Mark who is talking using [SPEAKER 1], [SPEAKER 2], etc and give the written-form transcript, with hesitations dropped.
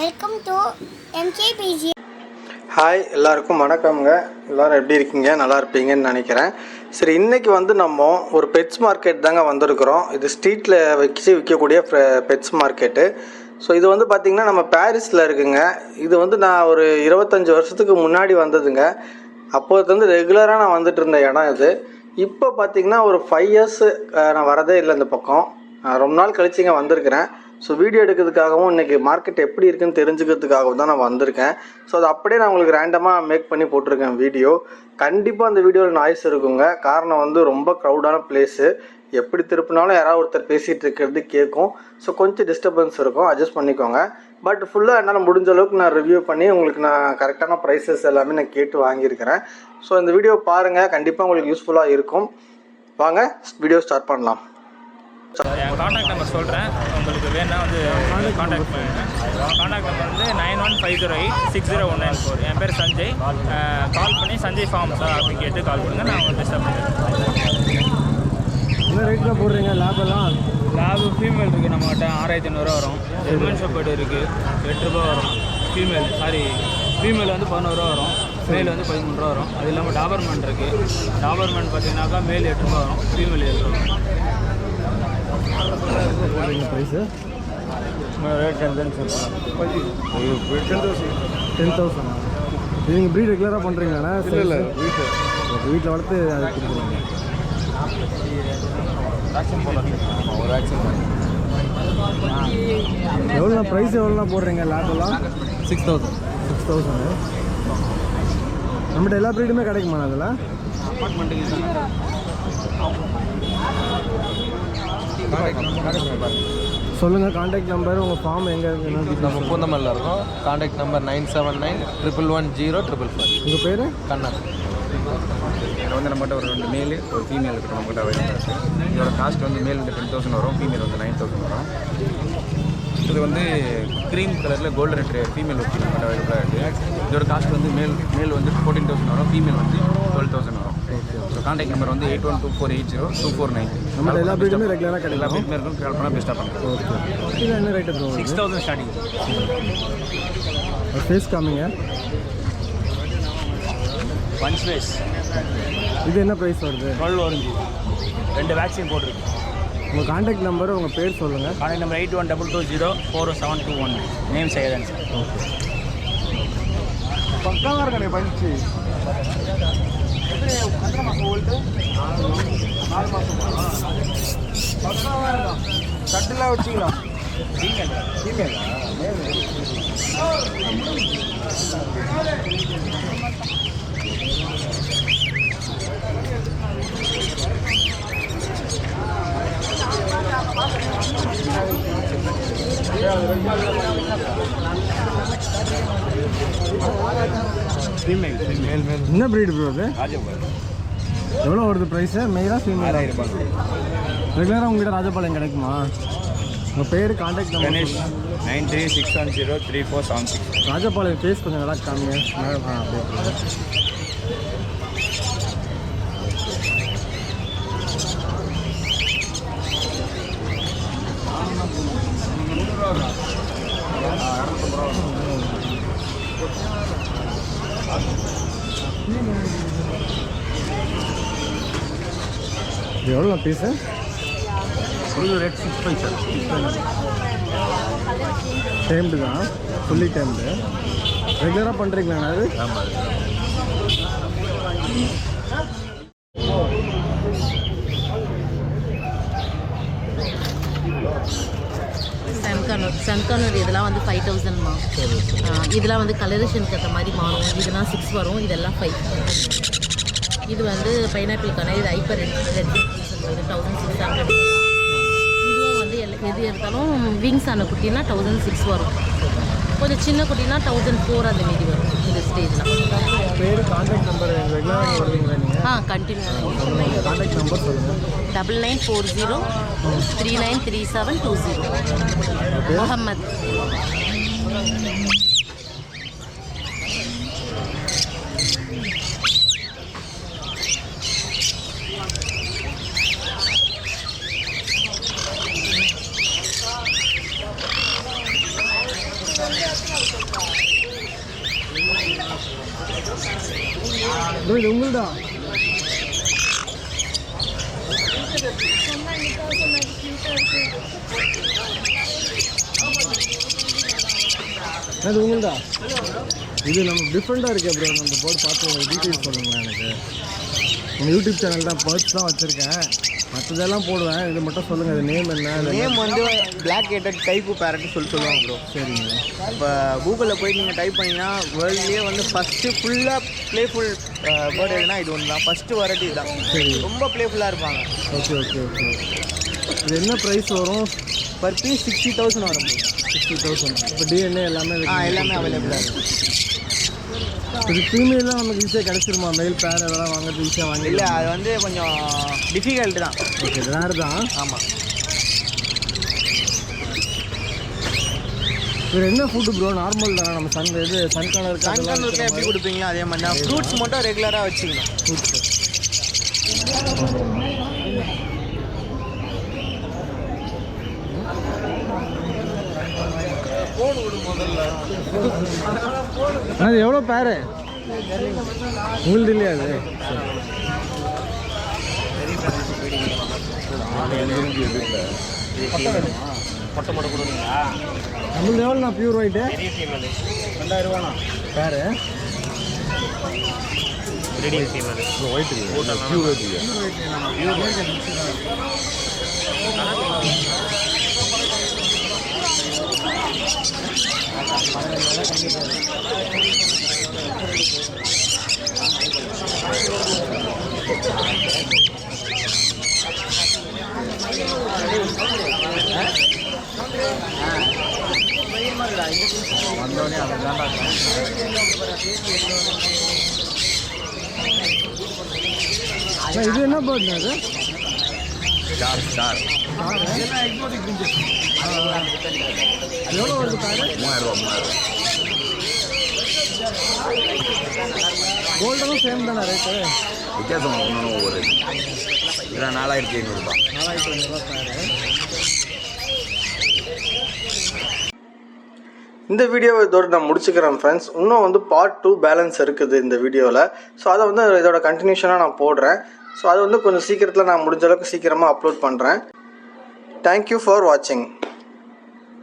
[SPEAKER 1] Welcome to MKBG.
[SPEAKER 2] Hi, எல்லாருக்கும் வணக்கம்ங்க. எல்லோரும் எப்படி இருக்கீங்க? நல்லா இருப்பீங்கன்னு நினைக்கிறேன். சரி, இன்றைக்கி நம்ம ஒரு பெட்ஸ் மார்க்கெட் தாங்க வந்திருக்கிறோம். இது ஸ்ட்ரீட்டில் விற்கக்கூடிய பெட்ஸ் மார்க்கெட்டு. ஸோ இது பார்த்திங்கன்னா நம்ம பாரிஸில் இருக்குங்க. இது நான் ஒரு 25 வருஷத்துக்கு முன்னாடி வந்ததுங்க. அப்போது ரெகுலராக நான் வந்துட்டு இருந்த இடம் இது. இப்போ பார்த்திங்கன்னா ஒரு 5 இயர்ஸ் நான் வரதே இல்லை இந்த பக்கம். ரொம்ப நாள் கழிச்சு இங்கே வந்திருக்கிறேன். ஸோ வீடியோ எடுக்கிறதுக்காகவும் இன்றைக்கி மார்க்கெட் எப்படி இருக்குன்னு தெரிஞ்சுக்கிறதுக்காகவும் தான் நான் வந்திருக்கேன். ஸோ அது அப்படியே நான் உங்களுக்கு ரேண்டமாக மேக் பண்ணி போட்டிருக்கேன் வீடியோ. கண்டிப்பாக அந்த வீடியோவில் நாய்ஸ் இருக்குங்க. காரணம் ரொம்ப க்ரௌடான பிளேஸு. எப்படி திருப்பினாலும் யாராவது ஒருத்தர் பேசிகிட்டு இருக்கிறது கேட்கும். ஸோ கொஞ்சம் டிஸ்டர்பன்ஸ் இருக்கும், அட்ஜஸ்ட் பண்ணிக்கோங்க. பட் ஃபுல்லாக என்னால் முடிஞ்ச அளவுக்கு நான் ரிவ்யூ பண்ணி உங்களுக்கு நான் கரெக்டான ப்ரைஸஸ் எல்லாமே நான் கேட்டு வாங்கியிருக்கிறேன். ஸோ இந்த வீடியோ பாருங்கள், கண்டிப்பாக உங்களுக்கு யூஸ்ஃபுல்லாக இருக்கும். வாங்க வீடியோ ஸ்டார்ட் பண்ணலாம்.
[SPEAKER 3] என் காண்டாக்ட் நம்பர் சொல்கிறேன், உங்களுக்கு வேணா காண்டாக்ட் பண்ணுங்கள். Contact number 9150860194. என் பேர் சஞ்சய். கால் பண்ணி சஞ்சய் ஃபார்ம்ஸா அப்படின்னு கேட்டு கால் பண்ணுங்கள், நான் உங்களுக்கு டிஸ்டர்ப் பண்ணுறேன்.
[SPEAKER 4] என்ன ரேட்டில் போடுறீங்க? லேபு
[SPEAKER 3] ஃபீமேல் இருக்குது நம்மகிட்ட 6500 வரும். ஜெர்மன் ஷெப்பர்டு இருக்குது 8 ரூபா வரும். ஃபீமேல் 11 ரூபா வரும். மேல் 13 ரூபா வரும். அது இல்லாமல் டாபர்மேன் இருக்குது. டாபர்மேன் பார்த்தீங்கன்னாக்கா மேல் 8 ரூபா வரும், ஃபீமேல் 7 ரூபா வரும்.
[SPEAKER 4] Price
[SPEAKER 3] rate 10,000
[SPEAKER 4] 10,000. இது நீங்கள் ப்ரீட் ரெகுலராக பண்ணுறீங்களாண்ணா? இல்லை வீட்டில் வளர்த்து அது கொடுக்குறீங்க. எவ்வளோண்ணா ப்ரைஸ் போடுறீங்க லேபெல்லாம்? 6,000. நம்மகிட்ட எல்லா ப்ரீடுமே கிடைக்குமா அதில்? சொல்லுங்கள் காண்டாக்ட் நம்பர், உங்கள் ஃபார்ம் எங்கே இருக்குன்னு.
[SPEAKER 5] நம்ம பூந்தமல்லில் இருக்கோம். Contact number 9791110555.
[SPEAKER 4] உங்கள் பேர்?
[SPEAKER 5] கண்ணன்.
[SPEAKER 6] இதில் நம்மகிட்ட ஒரு 2 மேல் ஒரு ஃபீமேல் இருக்குது நம்மகிட்ட அவைலபிளாக இருக்குது. இதோட காஸ்ட் மேல் 10,000 வரும், ஃபீமேல் 9,000 வரும். இது க்ரீம் கலரில் கோல்டன் ரெட்ரீவர் ஃபீமேல் நம்மகிட்ட அவைலபிளாக இருக்குது. இதோட காஸ்ட் மேல் 14,000 வரும், ஃபீமேல் 12,000 வரும். So contact number 8124802490.
[SPEAKER 4] நம்ம எல்லா ப்ரீடுமே ரெகுலராக கிடைக்கும்.
[SPEAKER 6] எல்லா ப்ரீடுமே இருக்கும், கால் பண்ணால் பெஸ்ட்டாக பண்ணுறோம்.
[SPEAKER 4] ஓகே. இது என்ன ரேட்டு ப்ரோ?
[SPEAKER 3] 6,000 ஸ்டார்டிங்.
[SPEAKER 4] ஃபேஸ் காமிங்க.
[SPEAKER 3] Punch face.
[SPEAKER 4] இது என்ன ப்ரைஸ் வருது?
[SPEAKER 3] 12 வருது. 2 வேக்சின் போட்டிருக்கு.
[SPEAKER 4] உங்கள் காண்டாக்ட் நம்பர், உங்கள் பேர் சொல்லுங்கள்.
[SPEAKER 3] Contact number 8122040721. நேம் சையதன் சார்.
[SPEAKER 4] ஓகே. பக்காவாக இருக்கானே பஞ்சு. எத்தனை மாதம் ஓல்டு? 4 மாதம். பக்காவாக இருக்கான். தட்டுலாம் வச்சுக்கலாம். ஃபீமேலா? என்ன ப்ரீடு ப்ரோ அது? எவ்வளோ வருது ப்ரைஸு? மெயிலாக ஃபீமேல்?
[SPEAKER 6] 6,000 ரூபாய்.
[SPEAKER 4] ரெகுலராக உங்கள்கிட்ட ராஜபாளையம் கிடைக்குமா? உங்கள் பேர், contact number?
[SPEAKER 6] Ganesh 9361034766.
[SPEAKER 4] Rajapalayam face கொஞ்சம் நல்லா காமிங்க. அப்படியே. எவ்வளோ பீஸு?
[SPEAKER 6] Rate 65 sir.
[SPEAKER 4] டைம்டு தான், ஃபுல்லி டைம்டு. ரெகுலராக பண்ணுறீங்களாண்ணா அது?
[SPEAKER 6] ஆமாம்.
[SPEAKER 7] சன்கானூர் இதெல்லாம் 5,000மா. இதெல்லாம் கலரேஷனுக்கு ஏற்ற மாதிரி மாறும். இதெல்லாம் 6 வரும், இதெல்லாம் 5. இது பைனாப்பிள்கான இது ஹைப்பர் ரெட் 1,600. இதுவும் எது எடுத்தாலும் விங்ஸ் ஆன குட்டினா 1,006 வரும். கொஞ்சம் சின்ன குட்டினா 1,004 அந்த மீதி வரும் இந்த ஸ்டேஜில்.
[SPEAKER 4] பேர், காண்டாக்ட் நம்பர் ரெகுலராக வருவீங்களா நீங்கள்?
[SPEAKER 7] கண்டினியூ.
[SPEAKER 4] காண்டாக்ட் நம்பர் சொல்லுங்கள்.
[SPEAKER 7] 9940393720. முகமது.
[SPEAKER 4] ப்ரோ இது உங்களுதா? அது உங்களுதா? இது நம்ம டிஃப்ரெண்ட்டாக இருக்கே ப்ரோ. நம்ம போர்டு பார்த்து டீட்டெயில்ஸ் சொல்லுங்களேன் எனக்கு. உங்கள் யூடியூப் சேனல் தான் பர்ஸ் தான் வச்சுருக்கேன், மற்றதெல்லாம் போடுவேன். இது மட்டும் சொல்லுங்கள், இது நேம் என்ன?
[SPEAKER 8] நேம் வந்து பிளாக் ஹெட்டட் டைப்பு பேரட்னு சொல்லுவாங்க ப்ரோ.
[SPEAKER 4] சரிங்க.
[SPEAKER 8] இப்போ கூகுளில் போய் நீங்கள் டைப் பண்ணிங்கன்னா வேர்ல்ட்லேயே வந்து ஃபஸ்ட்டு ஃபுல்லாக ப்ளேஃபுல் பேர்டு எதுனா இது ஒன்று தான். ஃபஸ்ட்டு வரது இதுதான்.
[SPEAKER 4] சரி,
[SPEAKER 8] ரொம்ப ப்ளேஃபுல்லாக இருப்பாங்க.
[SPEAKER 4] Okay okay okay. இது என்ன ப்ரைஸ் வரும்?
[SPEAKER 8] பர் பீஸ் 60,000 வரும் ப்ரோ.
[SPEAKER 4] 60,000. இப்போ டிஎன்ஏ எல்லாமே
[SPEAKER 8] எல்லாமே அவைலபிளாக இருக்குது.
[SPEAKER 4] இது ஃபீமேலாம் நமக்கு ஈஸியாக கிடச்சிருமா? மெயில் பேர் அதெல்லாம் வாங்குறது ஈஸியாக வாங்கி?
[SPEAKER 8] இல்லை, அது வந்து கொஞ்சம் டிஃபிகல்ட் தான்.
[SPEAKER 4] ஓகே, ரேர் தான்.
[SPEAKER 8] ஆமாம்.
[SPEAKER 4] வேறு என்ன ஃபுட்டு ப்ரோ? நார்மல் தானே நம்ம சன்கானருக்கு
[SPEAKER 8] சன்கானருக்கு எப்படி கொடுப்பீங்களோ அதே மாதிரி தான். ஃப்ரூட்ஸ் மட்டும் ரெகுலராக வச்சுக்கணும்.
[SPEAKER 4] ஃப்ரூட்ஸ். அது எவ்வளோ பேரு உங்களுக்கு இல்லையா? அது நம்மளுக்கு எவ்வளோண்ணா பியூர் ஒயிட்டு? 2000 பேரு.
[SPEAKER 6] வந்தோடனே அதை தான்
[SPEAKER 4] இது என்ன பேர்ட்னா? அது
[SPEAKER 6] ஸ்டார்
[SPEAKER 4] எவ்வளோ வருது பேரு?
[SPEAKER 6] 3000.
[SPEAKER 4] கோல்டெல்லாம் சேம் தானே ரேட்டு?
[SPEAKER 6] வித்தியாசம் ஒன்று ஒவ்வொரு இதில் 4500 ரூபாய்.
[SPEAKER 4] 4500 பேரு.
[SPEAKER 2] இந்த வீடியோவை இதோட நான் முடிச்சுக்கிறேன் ஃப்ரெண்ட்ஸ். இன்னும் வந்து பார்ட் 2 பேலன்ஸ் இருக்குது இந்த வீடியோவில். ஸோ அதை வந்து இதோட கண்டினியூஷனாக நான் போடுறேன். ஸோ அதை வந்து கொஞ்சம் சீக்கிரத்தில் நான் முடிஞ்ச அளவுக்கு சீக்கிரமாக அப்லோட் பண்ணுறேன். தேங்க்யூ ஃபார் வாட்சிங்.